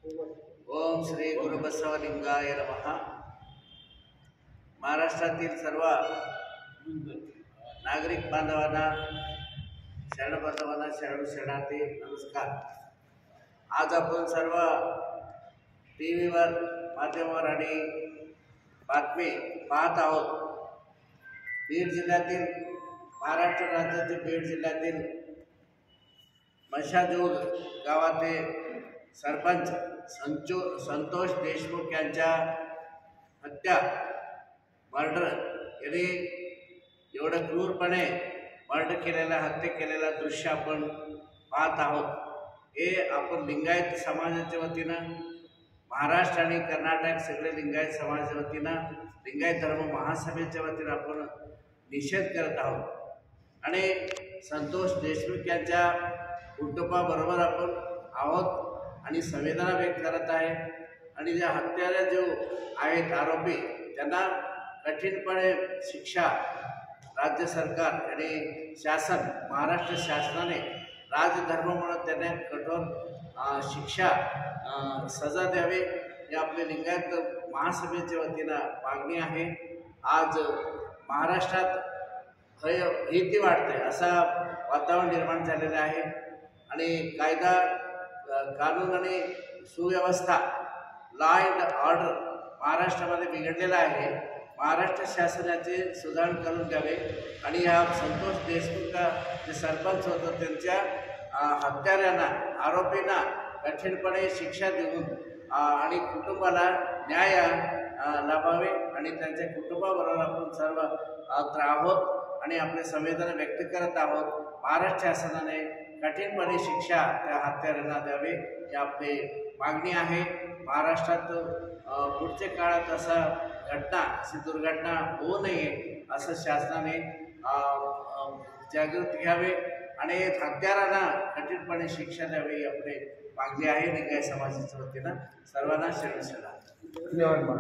ओम श्री गुरुबसवलिंगाय नमः। महाराष्ट्रातील सर्व नागरिक बांधवांना, शरण बांधवांना शरणू शरणार्थी नमस्कार। आज आपण सर्व टीव्हीवर, माध्यमावर आणि बातमी पाहत आहोत। बीड जिल्ह्यातील, महाराष्ट्र राज्यातील बीड जिल्ह्यातील मशाजोग गावाचे सरपंच संतोष देशमुख यांच्या हत्या, मर्डर यांनी एवढं क्रूरपणे मर्डर केलेला, हत्या केलेला दृश्य आपण पाहत आहोत। हे आपण लिंगायत समाजाच्या वतीनं, महाराष्ट्र आणि कर्नाटक सगळे लिंगायत समाजाच्या वतीनं, लिंगायत धर्म महासभेच्या वतीनं आपण निषेध करत आहोत आणि संतोष देशमुख यांच्या कुटुंबाबरोबर आपण आहोत आणि संवेदना व्यक्त करत आहे। आणि ज्या हत्यारे जो आहेत आरोपी, त्यांना कठीणपणे शिक्षा राज्य सरकार आणि शासन, महाराष्ट्र शासनाने राजधर्म म्हणून त्यांना कठोर शिक्षा सजा द्यावी, ही आपल्या लिंगायत महासभेच्या वतीनं मागणी आहे। आज महाराष्ट्रात भीती वाटते असा वातावरण निर्माण झालेलं आहे आणि कायदा कानून आणि सुव्यवस्था, लॉ अँड ऑर्डर महाराष्ट्रामध्ये बिघडलेला आहे। महाराष्ट्र शासनाचे सुधारणा करून द्यावे आणि ह्या संतोष देशमुख जे सरपंच होतं त्यांच्या हत्याऱ्यांना, आरोपींना कठीणपणे शिक्षा देऊन आणि कुटुंबाला न्याय लाभावे आणि त्यांच्या कुटुंबाबरोबर आपण सर्व आहोत आणि आपले संवेदना व्यक्त करत आहोत। महाराष्ट्र शासनाने कठीणपणे शिक्षा त्या हत्यारांना द्यावी, ही आपली मागणी आहे। महाराष्ट्रात पुढच्या काळात अशी दुर्घटना होऊ नये असं शासनाने जागृती घ्यावे आणि हत्यारांना कठीणपणे शिक्षा द्यावी, ही आपली मागणी आहे। लिंगायत समाजाच्या वतीनं सर्वांना शरण. धन्यवाद।